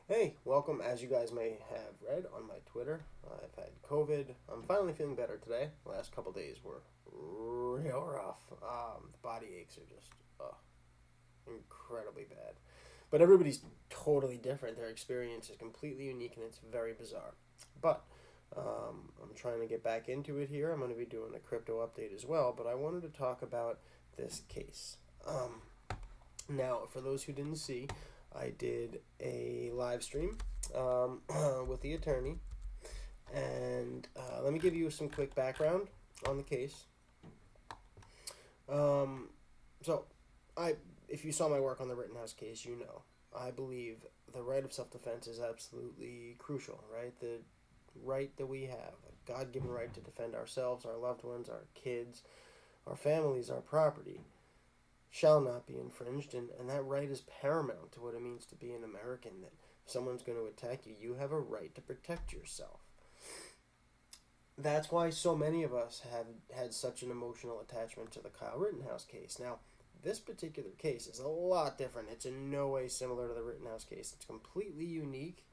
Hey, welcome. As you guys may have read on my Twitter, I've had COVID. I'm finally feeling better today. The last couple days were real rough. The body aches are just incredibly bad. But everybody's totally different. Their experience is completely unique and it's very bizarre. But I'm trying to get back into it here. I'm going to be doing a crypto update as well. But I wanted to talk about this case. Now, for those who didn't see, I did a live stream with the attorney, and let me give you some quick background on the case. Um, so, if you saw my work on the Rittenhouse case, you know I believe the right of self-defense is absolutely crucial. Right, the right that we have, a God-given right to defend ourselves, our loved ones, our kids, our families, our property shall not be infringed, and that right is paramount to what it means to be an American. That if someone's going to attack you, you have a right to protect yourself. That's why so many of us have had such an emotional attachment to the Kyle Rittenhouse case. Now, this particular case is a lot different. It's in no way similar to the Rittenhouse case. It's completely unique,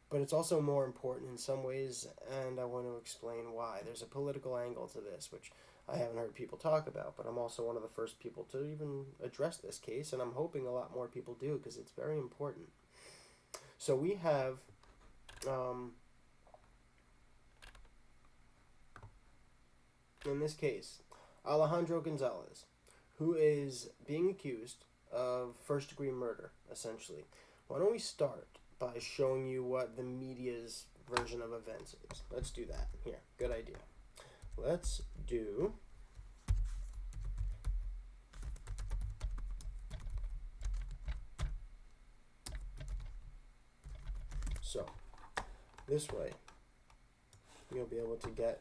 but it's also more important in some ways, and I want to explain why. There's a political angle to this, which I haven't heard people talk about, but I'm also one of the first people to even address this case, and I'm hoping a lot more people do because it's very important. So we have, in this case, Alejandro Gonzalez, who is being accused of first degree murder, essentially. Why don't we start by showing you what the media's version of events is? Let's do that. Here, good idea. Let's do so. This way, you'll be able to get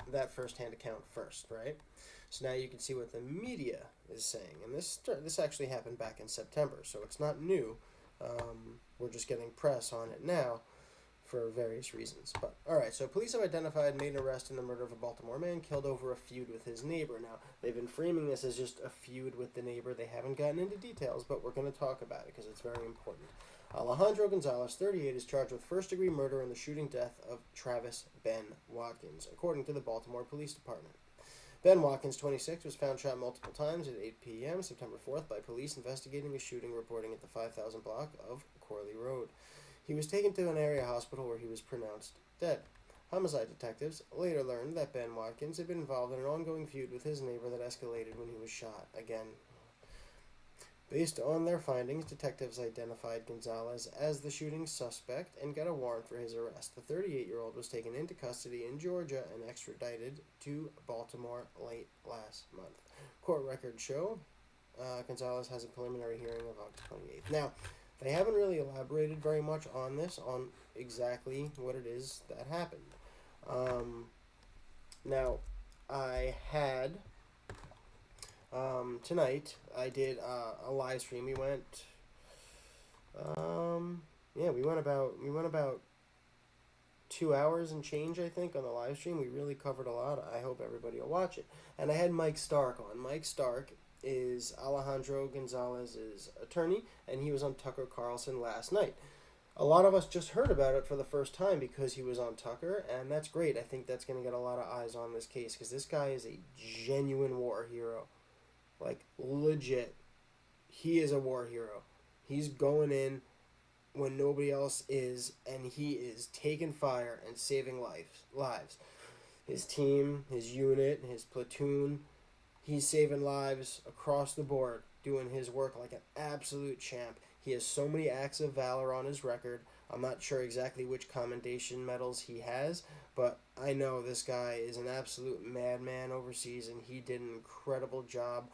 that first-hand account first, right? So now you can see what the media is saying, and this actually happened back in September, so it's not new. We're just getting press on it now for various reasons. But all right, so police have identified and made an arrest in the murder of a Baltimore man killed over a feud with his neighbor. Now they've been framing this as just a feud with the neighbor. They haven't gotten into details, but we're going to talk about it because it's very important. Alejandro Gonzalez, 38, is charged with first-degree murder in the shooting death of Travis Ben Watkins, according to the Baltimore Police Department. Ben Watkins, 26, was found shot multiple times at 8 p.m. September 4th by police investigating a shooting reporting at the 5000 block of Corley Road. He was taken to an area hospital where he was pronounced dead. Homicide detectives later learned that Ben Watkins had been involved in an ongoing feud with his neighbor that escalated when he was shot again. Based on their findings, detectives identified Gonzalez as the shooting suspect and got a warrant for his arrest. The 38-year-old was taken into custody in Georgia and extradited to Baltimore late last month. Court records show Gonzalez has a preliminary hearing of August 28th. Now, they haven't really elaborated very much on this, on exactly what it is that happened. Now, I had tonight I did a live stream. We went about 2 hours and change, I think, on the live stream. We really covered a lot. I hope everybody will watch it. And I had Mike Stark on. Mike Stark is Alejandro Gonzalez's attorney, and he was on Tucker Carlson last night. A lot of us just heard about it for the first time because he was on Tucker, and that's great. I think that's going to get a lot of eyes on this case because this guy is a genuine war hero. Like, legit. He is a war hero. He's going in when nobody else is, and he is taking fire and saving lives. His team, his unit, his platoon, he's saving lives across the board, doing his work like an absolute champ. He has so many acts of valor on his record. I'm not sure exactly which commendation medals he has, but I know this guy is an absolute madman overseas, and he did an incredible job.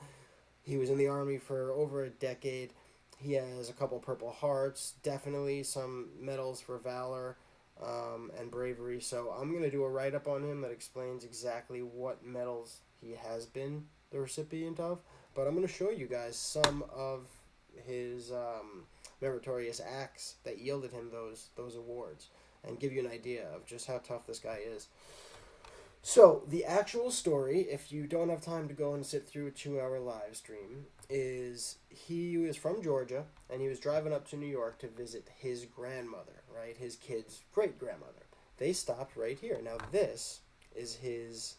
He was in the Army for over a decade. He has a couple Purple Hearts, definitely some medals for valor and bravery. So I'm going to do a write-up on him that explains exactly what medals he has been the recipient of. But I'm going to show you guys some of his meritorious acts that yielded him those awards and give you an idea of just how tough this guy is. So, the actual story, if you don't have time to go and sit through a 2-hour live stream, is he was from Georgia, and he was driving up to New York to visit his grandmother, right? His kid's great-grandmother. They stopped right here. Now, this is his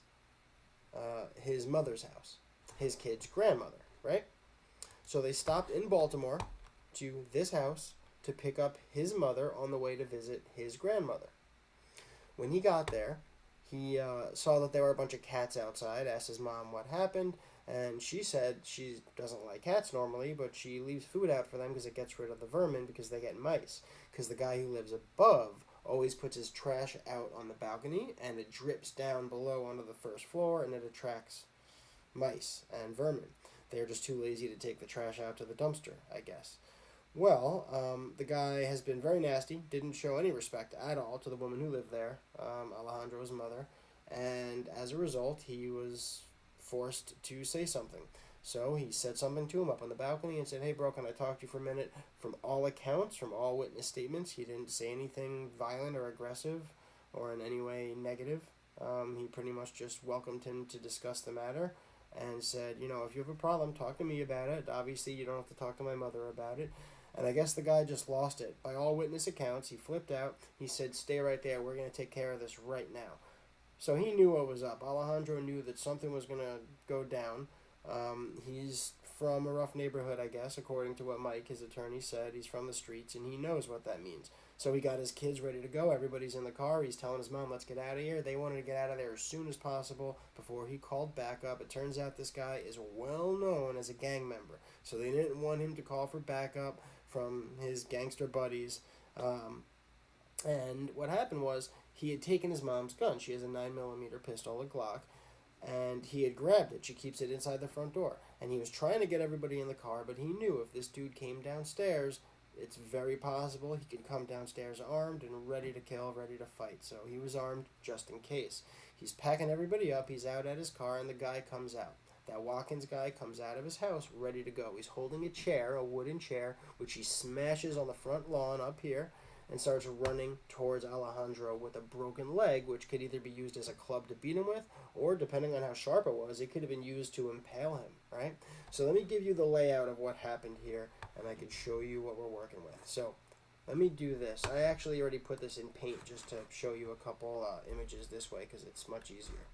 mother's house, his kid's grandmother, right? So they stopped in Baltimore to this house to pick up his mother on the way to visit his grandmother. When he got there, he saw that there were a bunch of cats outside, asked his mom what happened, and she said she doesn't like cats normally, but she leaves food out for them because it gets rid of the vermin because they get mice. Because the guy who lives above always puts his trash out on the balcony, and it drips down below onto the first floor, and it attracts mice and vermin. They're just too lazy to take the trash out to the dumpster, I guess. Well, the guy has been very nasty, didn't show any respect at all to the woman who lived there, Alejandro's mother, and as a result, he was forced to say something. So he said something to him up on the balcony and said, "Hey, bro, can I talk to you for a minute?" From all accounts, from all witness statements, he didn't say anything violent or aggressive or in any way negative. He pretty much just welcomed him to discuss the matter and said, if you have a problem, talk to me about it. Obviously, you don't have to talk to my mother about it. And I guess the guy just lost it. By all witness accounts, he flipped out. He said, "Stay right there. We're going to take care of this right now." So he knew what was up. Alejandro knew that something was going to go down. He's from a rough neighborhood, I guess, according to what Mike, his attorney, said. He's from the streets, and he knows what that means. So he got his kids ready to go. Everybody's in the car. He's telling his mom, "Let's get out of here." They wanted to get out of there as soon as possible before he called backup. It turns out this guy is well known as a gang member. So they didn't want him to call for backup from his gangster buddies. And what happened was he had taken his mom's gun. She has a 9mm pistol, a Glock, and he had grabbed it. She keeps it inside the front door. And he was trying to get everybody in the car, but he knew if this dude came downstairs, it's very possible he could come downstairs armed and ready to kill, ready to fight. So he was armed just in case. He's packing everybody up. He's out at his car, and the guy comes out. That Watkins guy comes out of his house ready to go. He's holding a chair, a wooden chair, which he smashes on the front lawn up here and starts running towards Alejandro with a broken leg, which could either be used as a club to beat him with, or depending on how sharp it was, it could have been used to impale him, right? So let me give you the layout of what happened here, and I can show you what we're working with. So let me do this. I actually already put this in paint just to show you a couple images this way because it's much easier.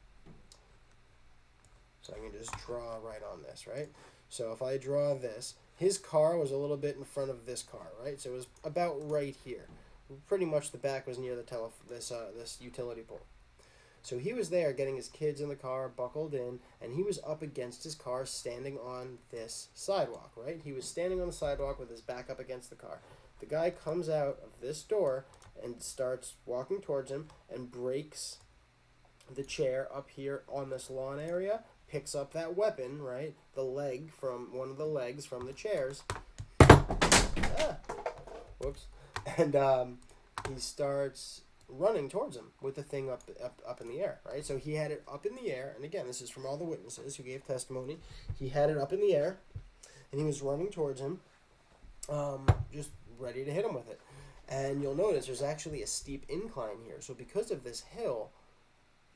So I can just draw right on this, right? So if I draw this, his car was a little bit in front of this car, right? So it was about right here. Pretty much the back was near the this utility pole. So he was there getting his kids in the car, buckled in, and he was up against his car standing on this sidewalk, right? He was standing on the sidewalk with his back up against the car. The guy comes out of this door and starts walking towards him and breaks the chair up here on this lawn area, picks up that weapon, right? The leg from one of the legs from the chairs. Whoops. And he starts running towards him with the thing up in the air, right? So he had it up in the air, and again, this is from all the witnesses who gave testimony. He had it up in the air, and he was running towards him, just ready to hit him with it. And you'll notice there's actually a steep incline here. So because of this hill,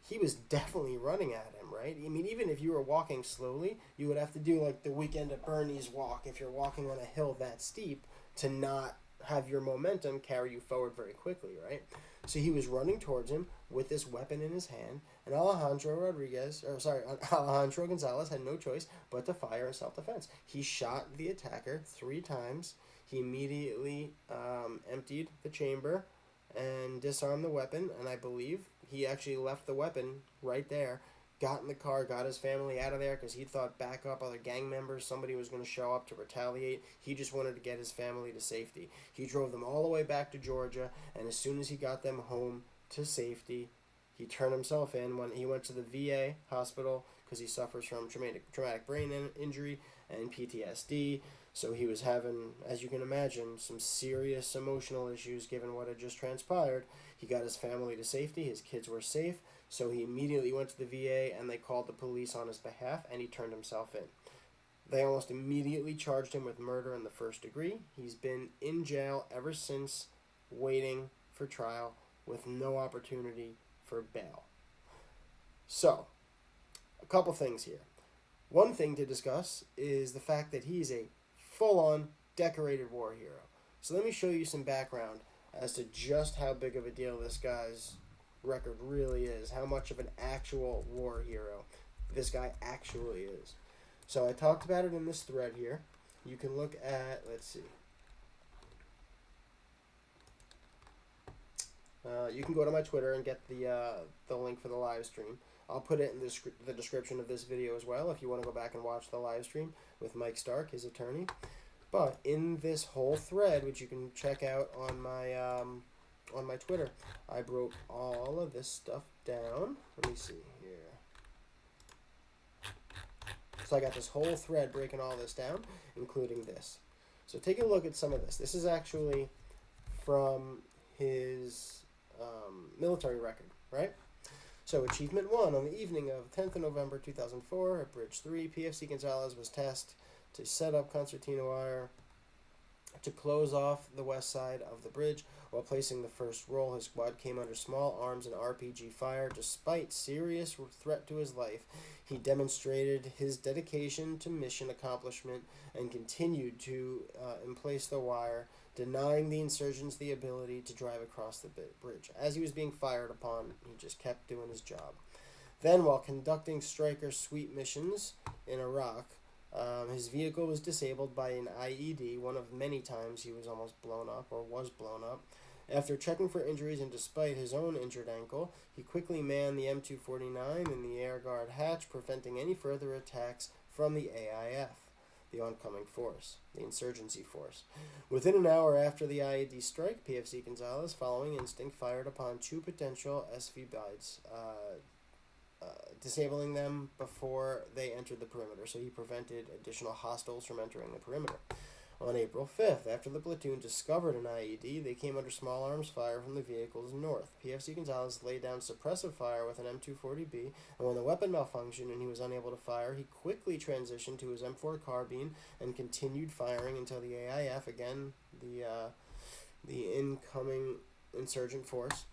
he was definitely running at him, right? I mean, even if you were walking slowly, you would have to do like the Weekend at Bernie's walk if you're walking on a hill that steep to not have your momentum carry you forward very quickly, right? So he was running towards him with this weapon in his hand, and Alejandro Gonzalez had no choice but to fire in self-defense. He shot the attacker 3 times. He immediately emptied the chamber and disarmed the weapon, and I believe he actually left the weapon right there, got in the car, got his family out of there because he thought backup, other gang members, somebody was going to show up to retaliate. He just wanted to get his family to safety. He drove them all the way back to Georgia, and as soon as he got them home to safety, he turned himself in. When he went to the VA hospital because he suffers from traumatic brain injury and PTSD. So he was having, as you can imagine, some serious emotional issues given what had just transpired. He got his family to safety. His kids were safe. So he immediately went to the VA and they called the police on his behalf, and he turned himself in. They almost immediately charged him with murder in the 1st degree. He's been in jail ever since, waiting for trial with no opportunity for bail. So, a couple things here. One thing to discuss is the fact that he's a full-on decorated war hero. So let me show you some background as to just how big of a deal this guy's record really is, how much of an actual war hero this guy actually is. So I talked about it in this thread here. You can look at, let's see. You can go to my Twitter and get the link for the live stream. I'll put it in the description of this video as well if you want to go back and watch the live stream with Mike Stark, his attorney. But in this whole thread, which you can check out on my Twitter, I broke all of this stuff down. Let me see here. So I got this whole thread breaking all this down, including this. So take a look at some of this. This is actually from his military record, right? So Achievement 1, on the evening of 10th of November 2004, at Bridge 3, PFC Gonzalez was tasked to set up concertina wire to close off the west side of the bridge. While placing the first roll, his squad came under small arms and RPG fire. Despite serious threat to his life, he demonstrated his dedication to mission accomplishment and continued to emplace the wire, denying the insurgents the ability to drive across the bridge. As he was being fired upon, he just kept doing his job. Then, while conducting striker sweep missions in Iraq, his vehicle was disabled by an IED, one of many times he was almost blown up or was blown up. After checking for injuries and despite his own injured ankle, he quickly manned the M249 in the air guard hatch, preventing any further attacks from the AIF, the oncoming force, the insurgency force. Within an hour after the IED strike, PFC Gonzalez, following instinct, fired upon two potential SV bites, disabling them before they entered the perimeter, so he prevented additional hostiles from entering the perimeter. On April 5th, after the platoon discovered an IED, they came under small arms fire from the vehicles north. PFC Gonzalez laid down suppressive fire with an M240B, and when the weapon malfunctioned and he was unable to fire, he quickly transitioned to his M4 carbine and continued firing until the AIF, again, the incoming insurgent force,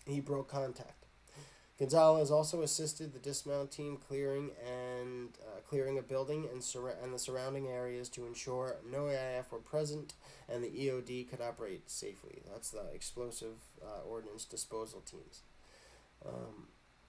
he broke contact. Gonzalez also assisted the dismount team clearing a building and the surrounding areas to ensure no AIF were present and the EOD could operate safely. That's the explosive ordnance disposal teams.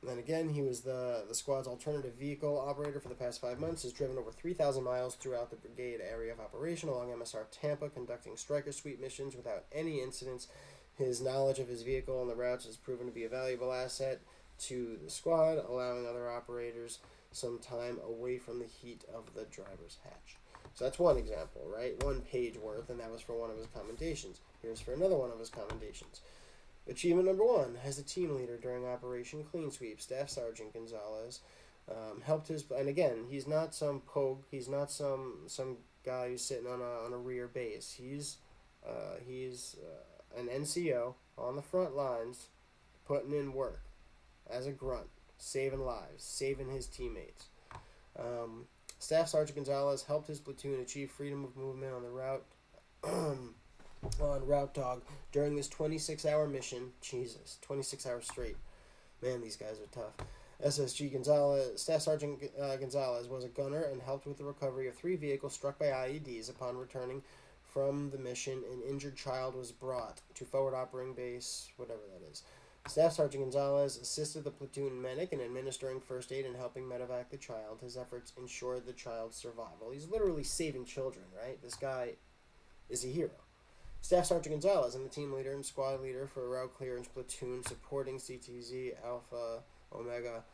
Then again, he was the squad's alternative vehicle operator for the past 5 months. Has driven over 3,000 miles throughout the brigade area of operation along MSR Tampa, conducting striker sweep missions without any incidents. His knowledge of his vehicle and the routes has proven to be a valuable asset to the squad, allowing other operators some time away from the heat of the driver's hatch. So that's one example, right? 1 page worth, and that was for one of his commendations. Here's for another one of his commendations. Achievement number 1, as a team leader during Operation Clean Sweep, Staff Sergeant Gonzalez helped his, and again, he's not some pogue, he's not some guy who's sitting on a rear base. He's an NCO on the front lines, putting in work as a grunt, saving lives, saving his teammates. Staff Sergeant Gonzalez helped his platoon achieve freedom of movement on the route on Route Dog during this 26-hour mission. Jesus, 26 hours straight. Man, these guys are tough. SSG Gonzalez, Staff Sergeant Gonzalez was a gunner and helped with the recovery of 3 vehicles struck by IEDs. Upon returning from the mission, an injured child was brought to forward operating base, whatever that is. Staff Sergeant Gonzalez assisted the platoon medic in administering first aid and helping medevac the child. His efforts ensured the child's survival. He's literally saving children, right? This guy is a hero. Staff Sergeant Gonzalez and the team leader and squad leader for a route clearance platoon supporting CTZ Alpha Omega,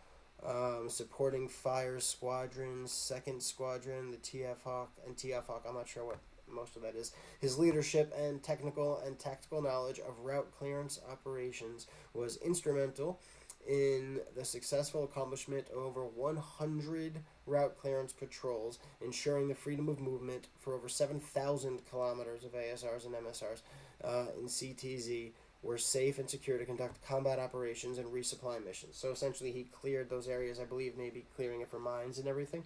supporting Fire Squadrons, 2nd Squadron, the TF Hawk, and TF Hawk, I'm not sure what most of that is. His leadership and technical and tactical knowledge of route clearance operations was instrumental in the successful accomplishment of over 100 route clearance patrols, ensuring the freedom of movement for over 7,000 kilometers of ASRs and MSRs in CTZ were safe and secure to conduct combat operations and resupply missions. So essentially he cleared those areas, I believe maybe clearing it for mines and everything,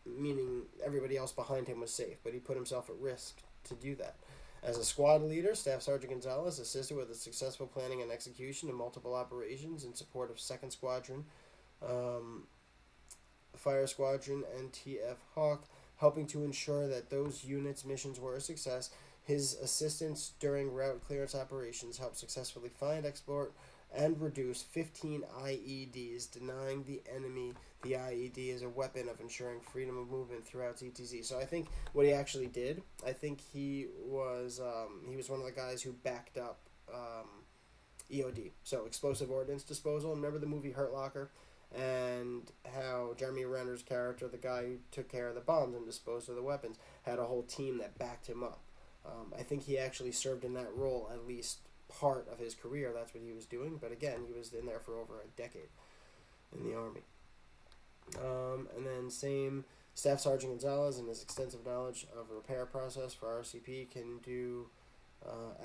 meaning everybody else behind him was safe, but he put himself at risk to do that. As a squad leader, Staff Sergeant Gonzalez assisted with the successful planning and execution of multiple operations in support of 2nd Squadron, Fire Squadron, and TF Hawk, helping to ensure that those units' missions were a success. His assistance during route clearance operations helped successfully find, export, and reduce 15 IEDs, denying the enemy the IED as a weapon of ensuring freedom of movement throughout ZTZ. So I think what he actually did, I think he was one of the guys who backed up EOD, so explosive ordnance disposal. Remember the movie Hurt Locker, and how Jeremy Renner's character, the guy who took care of the bombs and disposed of the weapons, had a whole team that backed him up. I think he actually served in that role at least part of his career. That's what he was doing. But again, he was in there for over a decade in the Army. And then same Staff Sergeant Gonzalez and his extensive knowledge of the repair process for RCP can do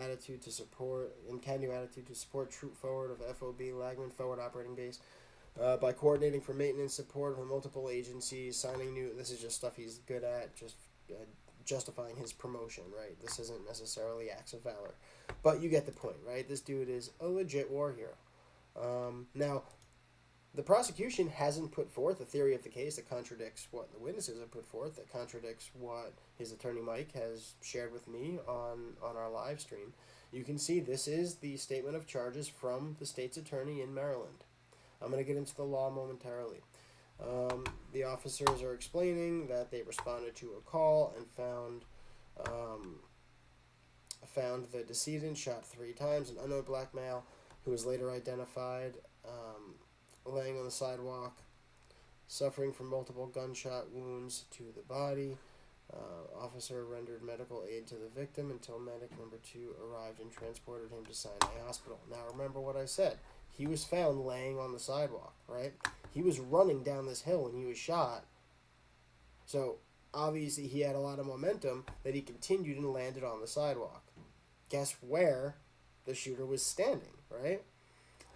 attitude to support troop forward of FOB Lagman Forward Operating Base by coordinating for maintenance support of multiple agencies, signing new. This is just stuff he's good at, just justifying his promotion, right? This isn't necessarily acts of valor, but you get the point, right? This dude is a legit war hero. Now, the prosecution hasn't put forth a theory of the case that contradicts what the witnesses have put forth, that contradicts what his attorney Mike has shared with me on our live stream. You can see this is the statement of charges from the state's attorney in Maryland. I'm going to get into the law momentarily. The officers are explaining that they responded to a call and found the decedent shot 3 times, an unknown black male who was later identified laying on the sidewalk, suffering from multiple gunshot wounds to the body. Officer rendered medical aid to the victim until medic number 2 arrived and transported him to Sinai Hospital. Now remember what I said. He was found laying on the sidewalk, right? He was running down this hill when he was shot. So, obviously, he had a lot of momentum that he continued and landed on the sidewalk. Guess where the shooter was standing, right?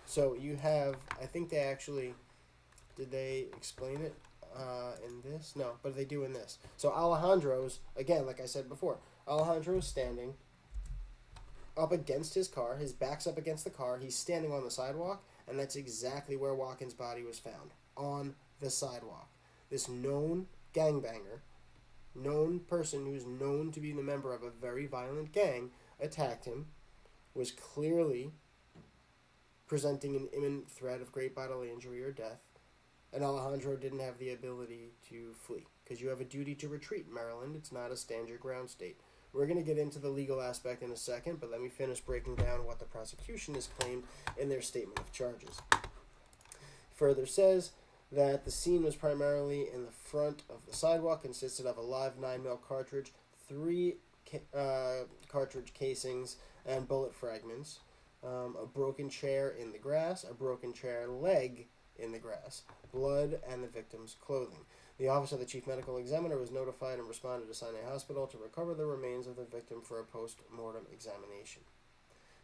So, you have, I think they actually, did they explain it in this? No, but they do in this. So, Alejandro's, again, like I said before, Alejandro's standing up against his car, his back's up against the car, he's standing on the sidewalk, and that's exactly where Watkins' body was found, on the sidewalk. This known gangbanger, known person who's known to be the member of a very violent gang, attacked him, was clearly presenting an imminent threat of great bodily injury or death, and Alejandro didn't have the ability to flee, because you have a duty to retreat in Maryland. It's not a stand your ground state. We're going to get into the legal aspect in a second, but let me finish breaking down what the prosecution has claimed in their statement of charges. Further says that the scene was primarily in the front of the sidewalk, consisted of a live 9mm cartridge, 3 cartridge casings, and bullet fragments, a broken chair in the grass, a broken chair leg in the grass, blood, and the victim's clothing. The Office of the Chief Medical Examiner was notified and responded to Sinai Hospital to recover the remains of the victim for a post-mortem examination.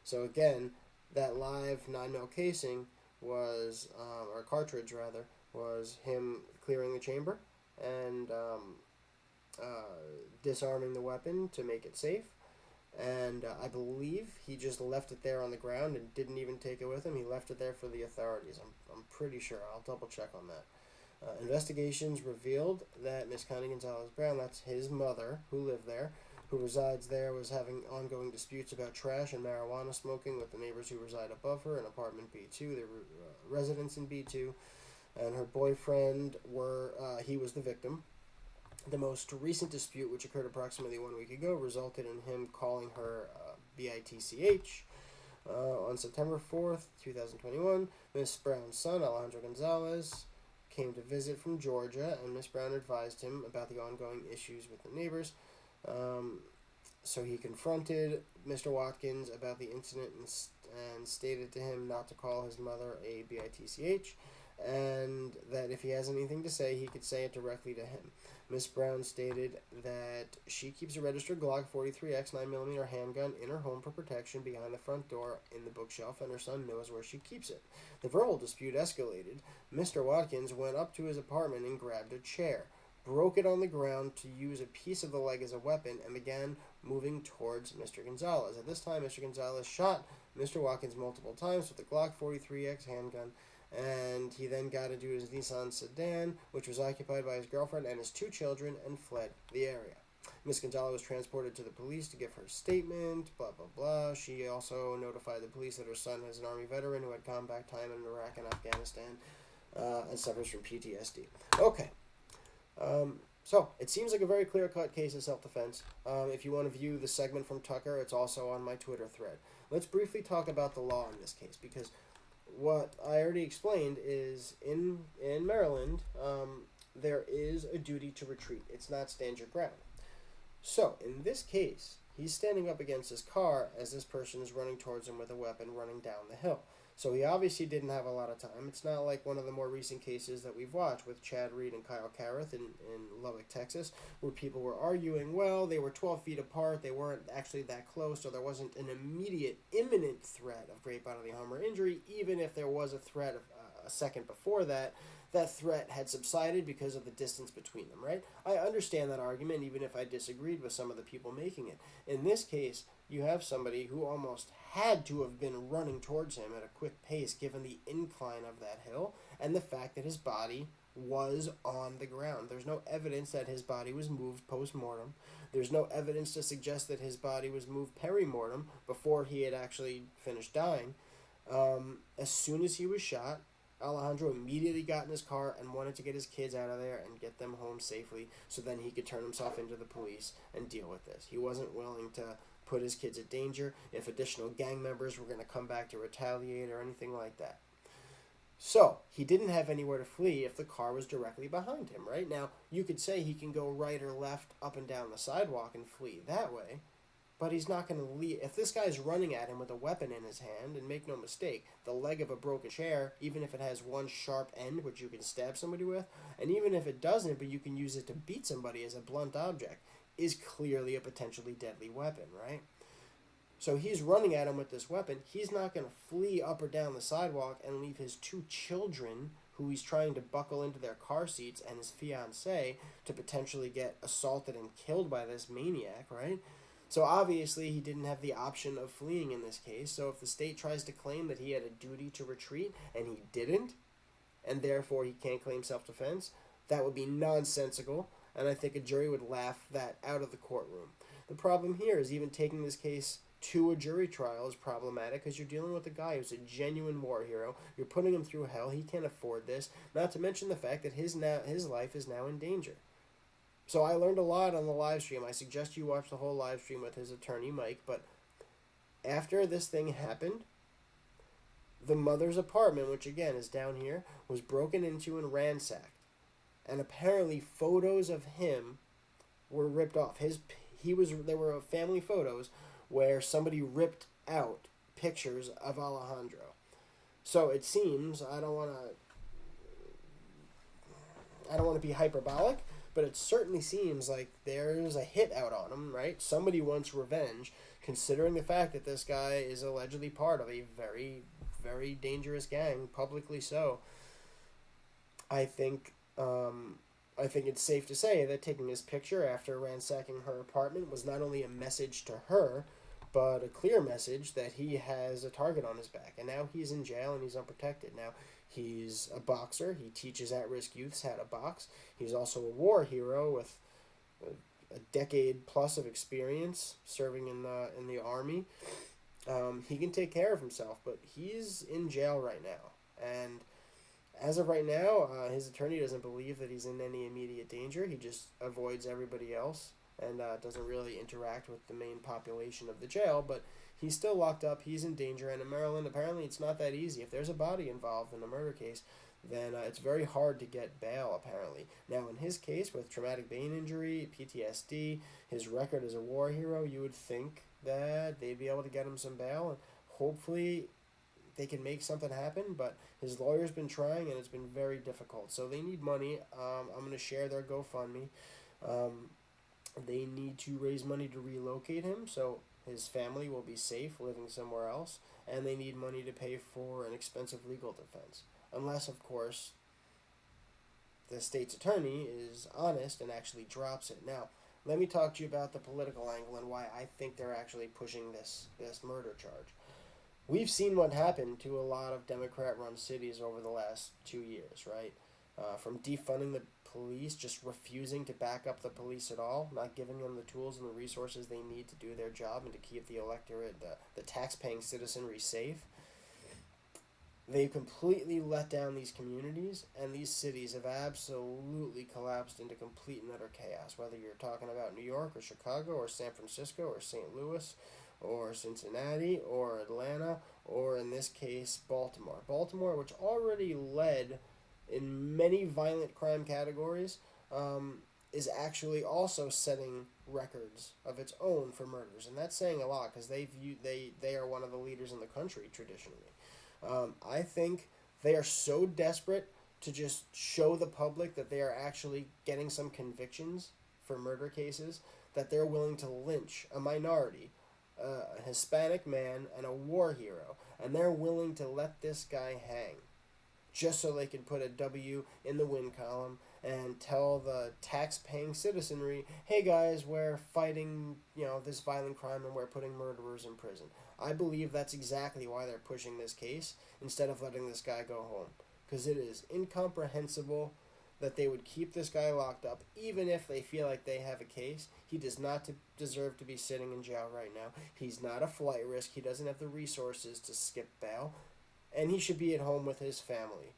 So again, that live 9mm casing was, or cartridge rather, was him clearing the chamber and disarming the weapon to make it safe. And I believe he just left it there on the ground and didn't even take it with him. He left it there for the authorities. I'm pretty sure. I'll double check on that. Investigations revealed that Miss Connie Gonzalez Brown, that's his mother, who lived there, who resides there, was having ongoing disputes about trash and marijuana smoking with the neighbors who reside above her in apartment B2. They were residents in B2, and her boyfriend he was the victim. The most recent dispute, which occurred approximately 1 week ago, resulted in him calling her BITCH. On September 4th, 2021, Miss Brown's son, Alejandro Gonzalez, came to visit from Georgia, and Miss Brown advised him about the ongoing issues with the neighbors. So he confronted Mr. Watkins about the incident and stated to him not to call his mother a BITCH, and that if he has anything to say, he could say it directly to him. Miss Brown stated that she keeps a registered Glock 43X 9mm handgun in her home for protection behind the front door in the bookshelf, and her son knows where she keeps it. The verbal dispute escalated. Mr. Watkins went up to his apartment and grabbed a chair. broke it on the ground to use a piece of the leg as a weapon, and began moving towards Mr. Gonzalez. At this time, Mr. Gonzalez shot Mr. Watkins multiple times with the Glock 43X handgun, and he then got into his Nissan sedan, which was occupied by his girlfriend and his 2 children, and fled the area. Ms. Gonzalez was transported to the police to give her statement, blah, blah, blah. She also notified the police that her son is an Army veteran who had combat time in Iraq and Afghanistan and suffers from PTSD. Okay. So, it seems like a very clear-cut case of self-defense. If you want to view the segment from Tucker, it's also on my Twitter thread. Let's briefly talk about the law in this case, because what I already explained is in Maryland, there is a duty to retreat. It's not stand your ground. So, in this case, he's standing up against his car as this person is running towards him with a weapon running down the hill. So he obviously didn't have a lot of time. It's not like one of the more recent cases that we've watched with Chad Reed and Kyle Carruth in Lubbock, Texas, where people were arguing, well, they were 12 feet apart, they weren't actually that close, so there wasn't an immediate, imminent threat of great bodily harm or injury. Even if there was a threat of a second before that, that threat had subsided because of the distance between them, right? I understand that argument, even if I disagreed with some of the people making it. In this case, you have somebody who almost had to have been running towards him at a quick pace given the incline of that hill and the fact that his body was on the ground. There's no evidence that his body was moved post-mortem. There's no evidence to suggest that his body was moved peri-mortem before he had actually finished dying. As soon as he was shot, Alejandro immediately got in his car and wanted to get his kids out of there and get them home safely so then he could turn himself into the police and deal with this. He wasn't willing to put his kids at danger if additional gang members were going to come back to retaliate or anything like that. So, he didn't have anywhere to flee if the car was directly behind him, right? Now, you could say he can go right or left, up and down the sidewalk and flee that way, but he's not going to leave. If this guy's running at him with a weapon in his hand, and make no mistake, the leg of a broken chair, even if it has one sharp end which you can stab somebody with, and even if it doesn't, but you can use it to beat somebody as a blunt object, is clearly a potentially deadly weapon, right? So he's running at him with this weapon. He's not going to flee up or down the sidewalk and leave his 2 children, who he's trying to buckle into their car seats, and his fiancée to potentially get assaulted and killed by this maniac, right? So obviously he didn't have the option of fleeing in this case. So if the state tries to claim that he had a duty to retreat and he didn't, and therefore he can't claim self-defense, that would be nonsensical, and I think a jury would laugh that out of the courtroom. The problem here is even taking this case to a jury trial is problematic because you're dealing with a guy who's a genuine war hero. You're putting him through hell. He can't afford this, not to mention the fact that his life is now in danger. So I learned a lot on the live stream. I suggest you watch the whole live stream with his attorney, Mike. But after this thing happened, the mother's apartment, which again is down here, was broken into and ransacked. And apparently photos of him were ripped off. There were family photos where somebody ripped out pictures of Alejandro. So it seems, I don't want to be hyperbolic, but it certainly seems like there's a hit out on him, right? Somebody wants revenge, considering the fact that this guy is allegedly part of a very, very dangerous gang, publicly so. I think it's safe to say that taking his picture after ransacking her apartment was not only a message to her, but a clear message that he has a target on his back. And now he's in jail and he's unprotected. Now, he's a boxer. He teaches at-risk youths how to box. He's also a war hero with a decade plus of experience serving in the Army. He can take care of himself, but he's in jail right now. And as of right now, his attorney doesn't believe that he's in any immediate danger. He just avoids everybody else and doesn't really interact with the main population of the jail, but he's still locked up. He's in danger, and in Maryland, apparently it's not that easy. If there's a body involved in a murder case, then it's very hard to get bail, apparently. Now, in his case, with traumatic brain injury, PTSD, his record as a war hero, you would think that they'd be able to get him some bail, and hopefully they can make something happen, but his lawyer's been trying, and it's been very difficult. So they need money. I'm going to share their GoFundMe. They need to raise money to relocate him, so his family will be safe living somewhere else, and they need money to pay for an expensive legal defense. Unless, of course, the state's attorney is honest and actually drops it. Now, let me talk to you about the political angle and why I think they're actually pushing this murder charge. We've seen what happened to a lot of Democrat-run cities over the last 2 years, right? From defunding the police, just refusing to back up the police at all, not giving them the tools and the resources they need to do their job and to keep the electorate, the tax-paying citizenry safe. They've completely let down these communities, and these cities have absolutely collapsed into complete and utter chaos, whether you're talking about New York or Chicago or San Francisco or St. Louis or Cincinnati or Atlanta or, in this case, Baltimore. Baltimore, which already led in many violent crime categories, is actually also setting records of its own for murders, and that's saying a lot because they are one of the leaders in the country traditionally. I think they are so desperate to just show the public that they are actually getting some convictions for murder cases that they're willing to lynch a minority, a Hispanic man, and a war hero, and they're willing to let this guy hang just so they can put a W in the win column and tell the tax-paying citizenry, hey guys, we're fighting, this violent crime and we're putting murderers in prison. I believe that's exactly why they're pushing this case instead of letting this guy go home. Because it is incomprehensible that they would keep this guy locked up, even if they feel like they have a case. He does not deserve to be sitting in jail right now. He's not a flight risk. He doesn't have the resources to skip bail. And he should be at home with his family.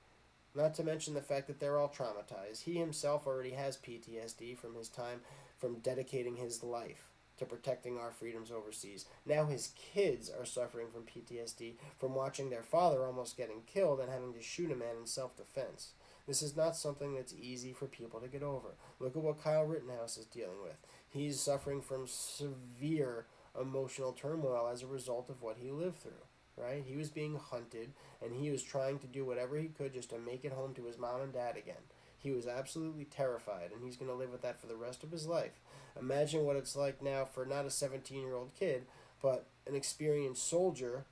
Not to mention the fact that they're all traumatized. He himself already has PTSD from his time from dedicating his life to protecting our freedoms overseas. Now his kids are suffering from PTSD from watching their father almost getting killed and having to shoot a man in self-defense. This is not something that's easy for people to get over. Look at what Kyle Rittenhouse is dealing with. He's suffering from severe emotional turmoil as a result of what he lived through. Right? He was being hunted, and he was trying to do whatever he could just to make it home to his mom and dad again. He was absolutely terrified, and he's going to live with that for the rest of his life. Imagine what it's like now for not a 17-year-old kid, but an experienced soldier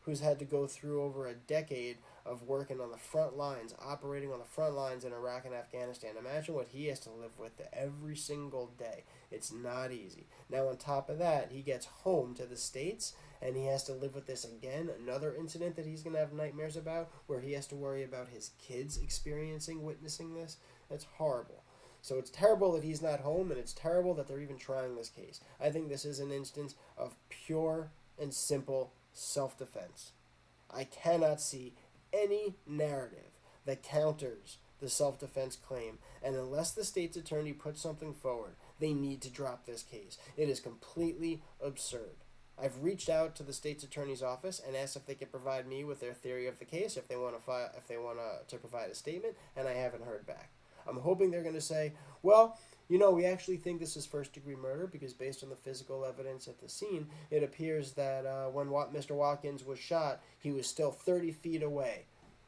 who's had to go through over a decade of working on the front lines, operating on the front lines in Iraq and Afghanistan. Imagine what he has to live with every single day. It's not easy. Now, on top of that, he gets home to the States, and he has to live with this again, another incident that he's going to have nightmares about, where he has to worry about his kids witnessing this. That's horrible. So it's terrible that he's not home, and it's terrible that they're even trying this case. I think this is an instance of pure and simple self-defense. I cannot see any narrative that counters the self-defense claim, and unless the state's attorney puts something forward, they need to drop this case. It is completely absurd. I've reached out to the state's attorney's office and asked if they could provide me with their theory of the case, if they want to provide a statement, and I haven't heard back. I'm hoping they're going to say, well, we actually think this is first-degree murder because based on the physical evidence at the scene, it appears that when Mr. Watkins was shot, he was still 30 feet away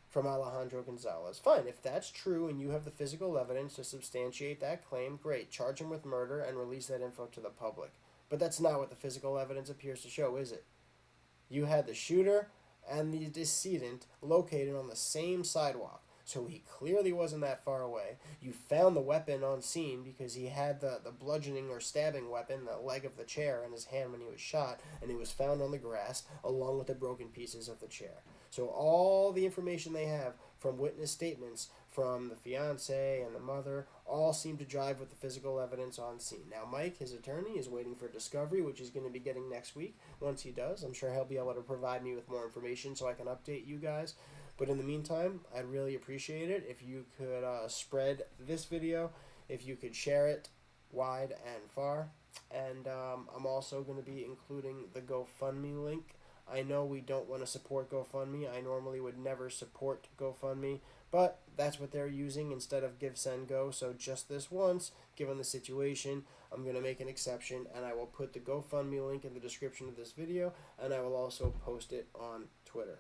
from Alejandro Gonzalez. Fine, if that's true and you have the physical evidence to substantiate that claim, great, charge him with murder and release that info to the public. But that's not what the physical evidence appears to show, is it? You had the shooter and the decedent located on the same sidewalk, so he clearly wasn't that far away. You found the weapon on scene because he had the bludgeoning or stabbing weapon, the leg of the chair, in his hand when he was shot, and it was found on the grass along with the broken pieces of the chair. So all the information they have from witness statements from the fiancé and the mother all seem to jive with the physical evidence on scene. Now Mike, his attorney, is waiting for discovery, which he's going to be getting next week. Once he does, I'm sure he'll be able to provide me with more information so I can update you guys. But in the meantime, I'd really appreciate it if you could spread this video, if you could share it wide and far. And I'm also going to be including the GoFundMe link. I know we don't want to support GoFundMe. I normally would never support GoFundMe, but that's what they're using instead of GiveSendGo. So just this once, given the situation, I'm going to make an exception, and I will put the GoFundMe link in the description of this video, and I will also post it on Twitter.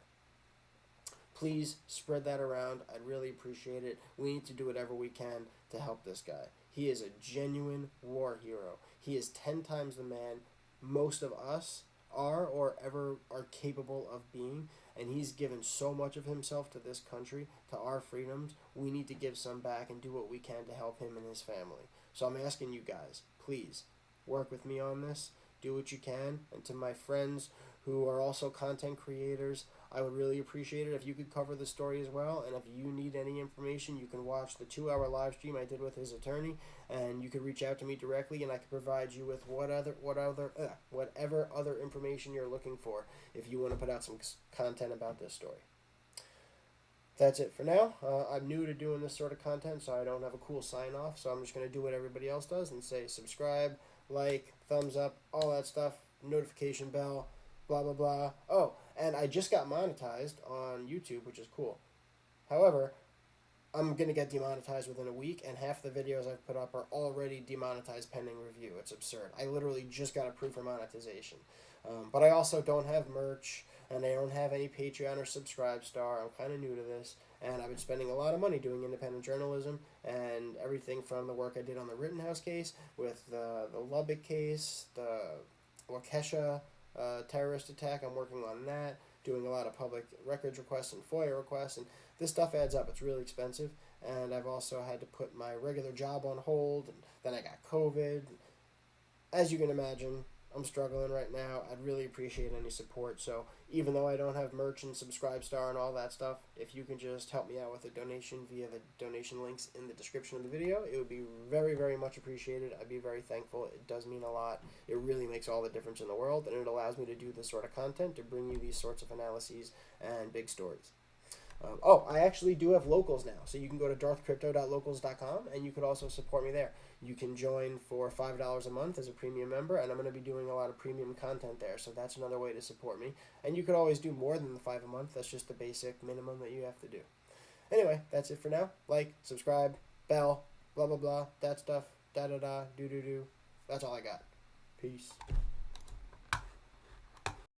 Please spread that around. I'd really appreciate it. We need to do whatever we can to help this guy. He is a genuine war hero. He is 10 times the man most of us are or ever are capable of being. And he's given so much of himself to this country, to our freedoms. We need to give some back and do what we can to help him and his family. So I'm asking you guys, please work with me on this. Do what you can. And to my friends who are also content creators, I would really appreciate it if you could cover the story as well. And if you need any information, you can watch the 2-hour live stream I did with his attorney, and you can reach out to me directly, and I can provide you with whatever other information you're looking for if you want to put out some content about this story. That's it for now. I'm new to doing this sort of content, so I don't have a cool sign off. So I'm just going to do what everybody else does and say subscribe, like, thumbs up, all that stuff, notification bell, blah, blah, blah. Oh, and I just got monetized on YouTube, which is cool. However, I'm going to get demonetized within a week, and half the videos I've put up are already demonetized pending review. It's absurd. I literally just got approved for monetization. But I also don't have merch, and I don't have any Patreon or Subscribe Star. I'm kind of new to this, and I've been spending a lot of money doing independent journalism, and everything from the work I did on the Rittenhouse case, with the Lubbock case, the Waukesha terrorist attack. I'm working on that, doing a lot of public records requests and FOIA requests, and this stuff adds up. It's really expensive, and I've also had to put my regular job on hold, and then I got COVID. As you can imagine, I'm struggling right now. I'd really appreciate any support. So even though I don't have merch and Subscribe Star and all that stuff, if you can just help me out with a donation via the donation links in the description of the video, it would be very, very much appreciated. I'd be very thankful. It does mean a lot. It really makes all the difference in the world, and it allows me to do this sort of content, to bring you these sorts of analyses and big stories. I actually do have locals now, so you can go to darthcrypto.locals.com, and you could also support me there. You can join for $5 a month as a premium member, and I'm going to be doing a lot of premium content there, so that's another way to support me. And you could always do more than the $5 a month. That's just the basic minimum that you have to do. Anyway, that's it for now. Like, subscribe, bell, blah, blah, blah, that stuff, da-da-da, do-do-do. That's all I got. Peace.